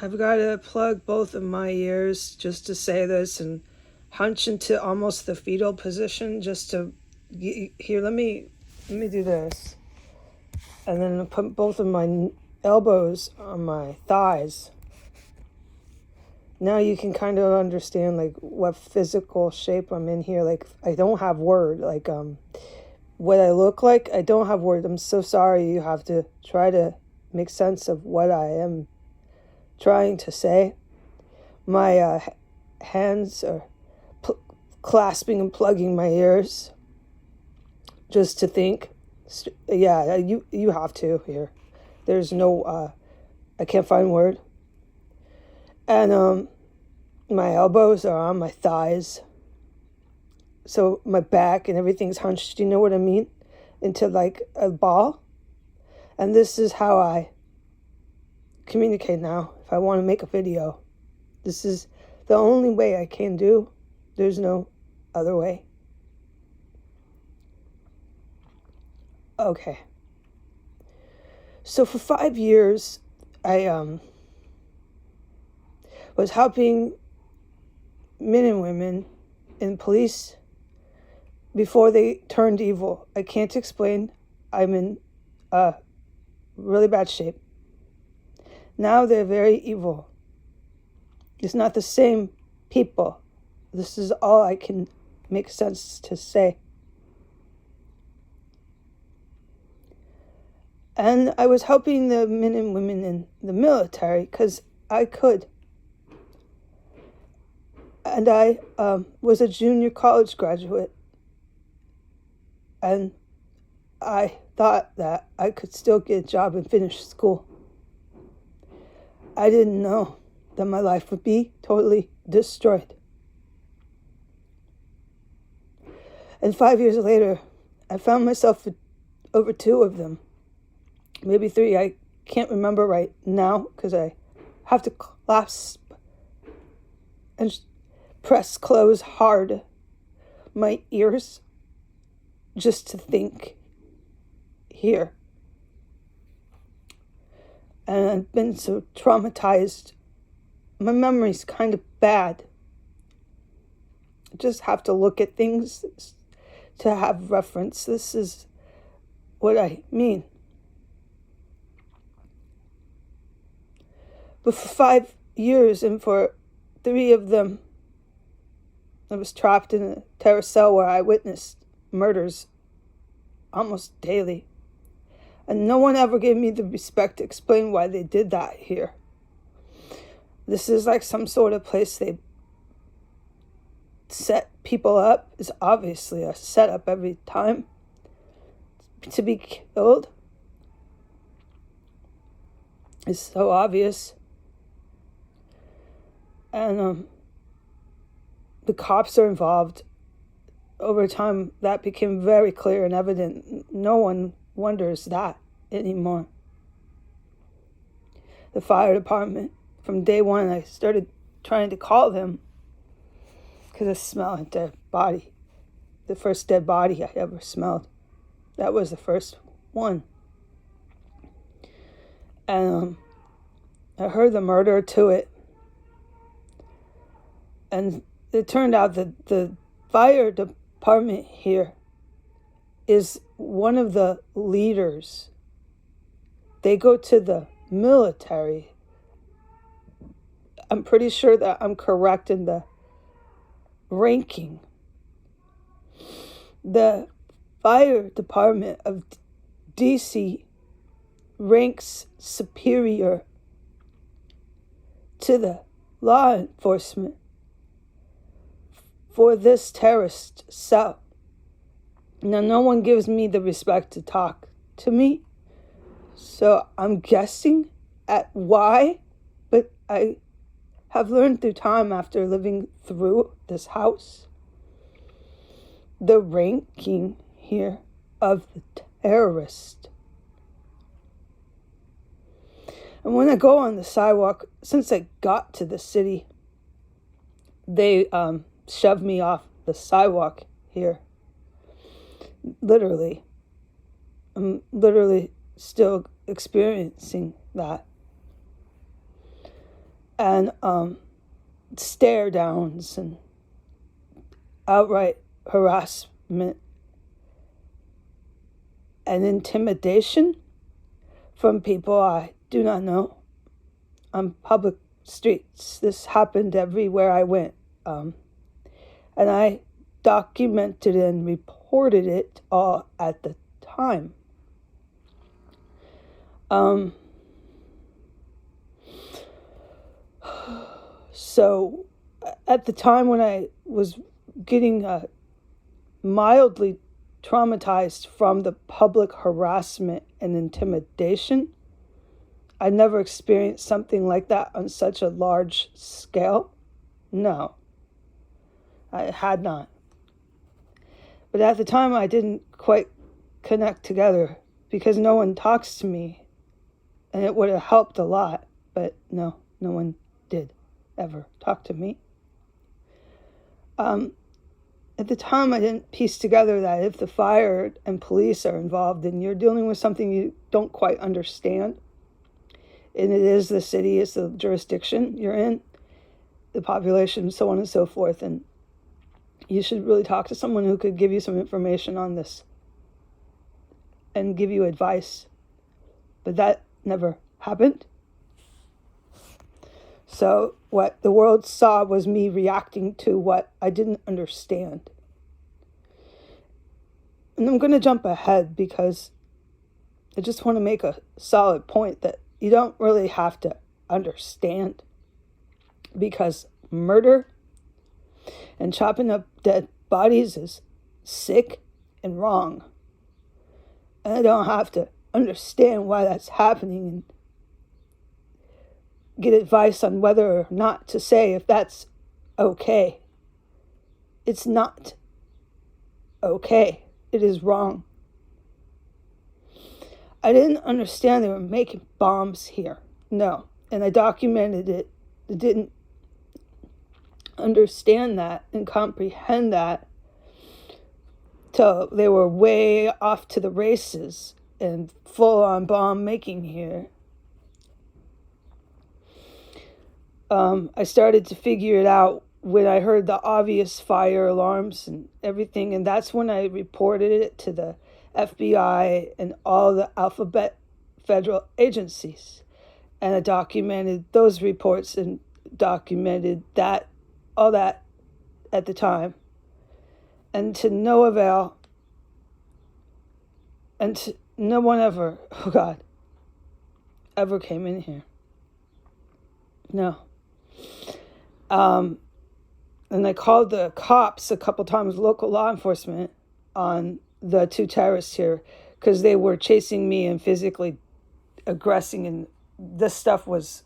I've got to plug both of my ears just to say this and hunch into almost the fetal position just to here. Let me do this, and then put both of my elbows on my thighs. Now you can kind of understand like what physical shape I'm in here. Like I don't have word. Like what I look like. I don't have word. I'm so sorry. You have to try to make sense of what I am trying to say. My hands are clasping and plugging my ears just to think. Yeah, you have to here. There's no, I can't find word. And my elbows are on my thighs. So my back and everything's hunched, you know what I mean? Into like a ball. And this is how I communicate now. If I want to make a video, this is the only way I can do. There's no other way. Okay. So for 5 years, I was helping men and women in police before they turned evil. I can't explain. I'm in really bad shape. Now they're very evil. It's not the same people. This is all I can make sense to say. And I was helping the men and women in the military because I could. And I was a junior college graduate. And I thought that I could still get a job and finish school. I didn't know that my life would be totally destroyed. And 5 years later, I found myself with over 2 of them. Maybe 3. I can't remember right now because I have to clasp and press close hard my ears just to think here. And I've been so traumatized. My memory's kind of bad. I just have to look at things to have reference. This is what I mean. But for 5 years and for 3 of them, I was trapped in a terror cell where I witnessed murders almost daily. And no one ever gave me the respect to explain why they did that here. This is like some sort of place they set people up. It's obviously a setup every time to be killed. It's so obvious. And the cops are involved. Over time, that became very clear and evident. No one wonders that anymore. The fire department, from day one, I started trying to call them because I smelled a dead body. The first dead body I ever smelled. That was the first one. And I heard the murder to it. And it turned out that the fire department here is one of the leaders. They go to the military. I'm pretty sure that I'm correct in the ranking. The fire department of DC ranks superior to the law enforcement for this terrorist cell. Now, no one gives me the respect to talk to me, so I'm guessing at why, but I have learned through time after living through this house, the ranking here of the terrorist. And when I go on the sidewalk, since I got to the city, they shoved me off the sidewalk here. Literally. I'm literally still experiencing that. and stare downs and outright harassment and intimidation from people I do not know on public streets. This happened everywhere I went. And I documented and reported it all at the time. So at the time when I was getting mildly traumatized from the public harassment and intimidation, I never experienced something like that on such a large scale. No, I had not. But at the time, I didn't quite connect together because no one talks to me, and it would have helped a lot. But no one did ever talk to me. At the time, I didn't piece together that if the fire and police are involved and you're dealing with something you don't quite understand, and it is the city, it's the jurisdiction you're in, the population, so on and so forth, and you should really talk to someone who could give you some information on this and give you advice. But that never happened. So what the world saw was me reacting to what I didn't understand. And I'm going to jump ahead because I just want to make a solid point that you don't really have to understand, because murder and chopping up dead bodies is sick and wrong. And I don't have to understand why that's happening and get advice on whether or not to say if that's okay. It's not okay. It is wrong. I didn't understand they were making bombs here. No. And I documented it. I didn't understand that and comprehend that till they were way off to the races and full-on bomb making here. I started to figure it out when I heard the obvious fire alarms and everything, and that's when I reported it to the FBI and all the alphabet federal agencies. And I documented those reports and documented that, all that at the time. And to no avail. And no one ever, oh God, ever came in here. No. And I called the cops a couple times, local law enforcement, on the two terrorists here, because they were chasing me and physically aggressing, and this stuff was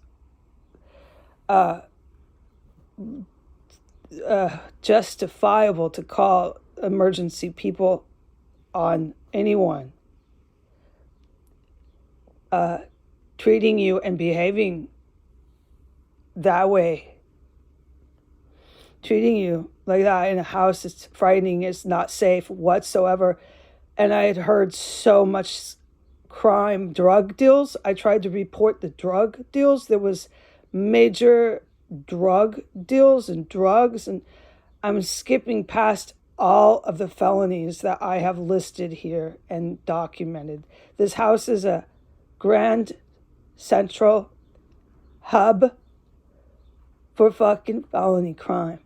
justifiable to call emergency people on anyone treating you and behaving that way. Treating you like that in a house is frightening, it's not safe whatsoever. And I had heard so much crime, drug deals. I tried to report the drug deals. There was major drug deals and drugs, and I'm skipping past all of the felonies that I have listed here and documented. This house is a grand central hub for fucking felony crime.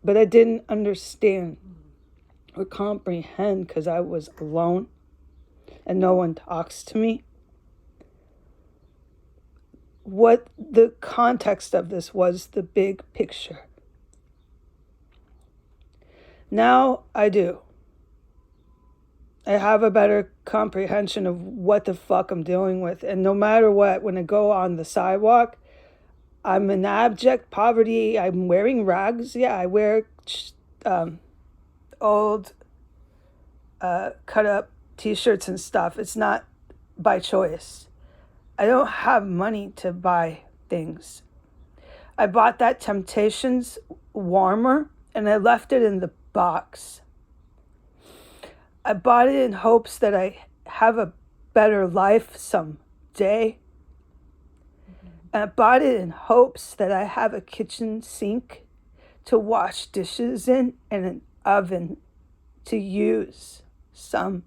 But I didn't understand or comprehend because I was alone and no one talks to me what the context of this was, the big picture. Now I do. I have a better comprehension of what the fuck I'm dealing with. And no matter what, when I go on the sidewalk, I'm in abject poverty. I'm wearing rags. Yeah, I wear old cut up t-shirts and stuff. It's not by choice. I don't have money to buy things. I bought that Temptations warmer and I left it in the box. I bought it in hopes that I have a better life someday. I bought it in hopes that I have a kitchen sink to wash dishes in and an oven to use someday.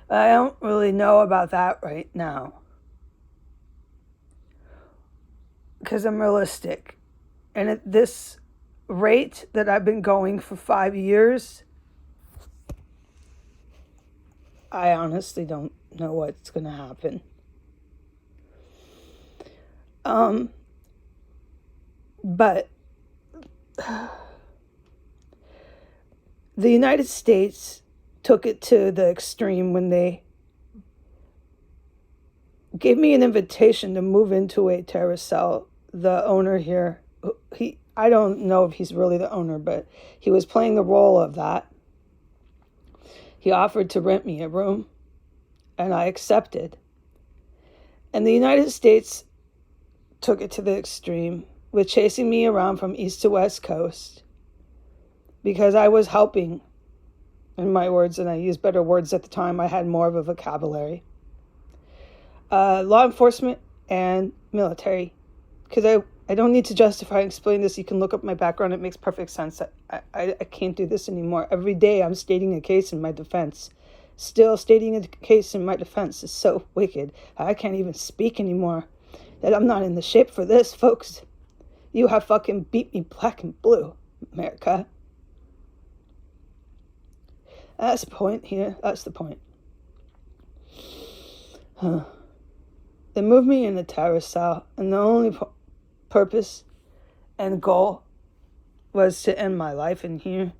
I don't really know about that right now because I'm realistic. And at this rate that I've been going for 5 years, I honestly don't know what's going to happen. But the United States took it to the extreme when they gave me an invitation to move into a terrace cell. The owner here, I don't know if he's really the owner, but he was playing the role of that. He offered to rent me a room, and I accepted. And the United States took it to the extreme with chasing me around from east to west coast because I was helping, in my words, and I used better words at the time. I had more of a vocabulary. Law enforcement and military, because I don't need to justify and explain this. You can look up my background. It makes perfect sense. I can't do this anymore. Every day I'm stating a case in my defense. Still stating a case in my defense is so wicked. I can't even speak anymore. That I'm not in the shape for this, folks. You have fucking beat me black and blue, America. That's the point here. That's the point. They moved me in the terrace cell, and the only purpose and goal was to end my life in here.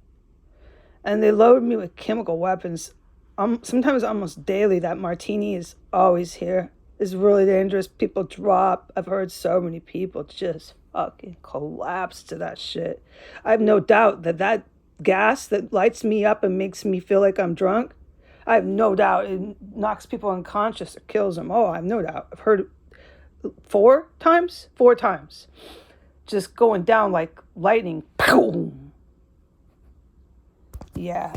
And they loaded me with chemical weapons, sometimes almost daily. That martini is always here. It's really dangerous. People drop. I've heard so many people just fucking collapse to that shit. I have no doubt that gas that lights me up and makes me feel like I'm drunk, I have no doubt it knocks people unconscious or kills them. Oh, I have no doubt. I've heard it 4 times. Just going down like lightning. Boom. Yeah.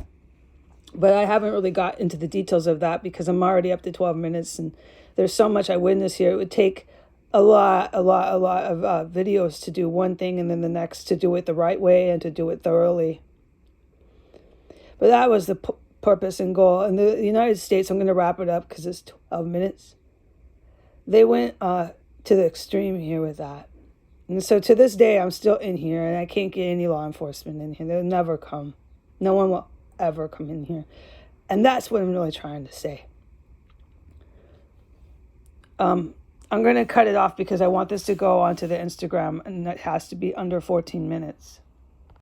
But I haven't really got into the details of that because I'm already up to 12 minutes and there's so much I witnessed here. It would take a lot of videos to do one thing and then the next to do it the right way and to do it thoroughly. But that was the purpose and goal. And the United States, I'm going to wrap it up because it's 12 minutes. They went to the extreme here with that. And so to this day, I'm still in here and I can't get any law enforcement in here. They'll never come. No one will ever come in here. And that's what I'm really trying to say. I'm going to cut it off because I want this to go onto the Instagram and it has to be under 14 minutes.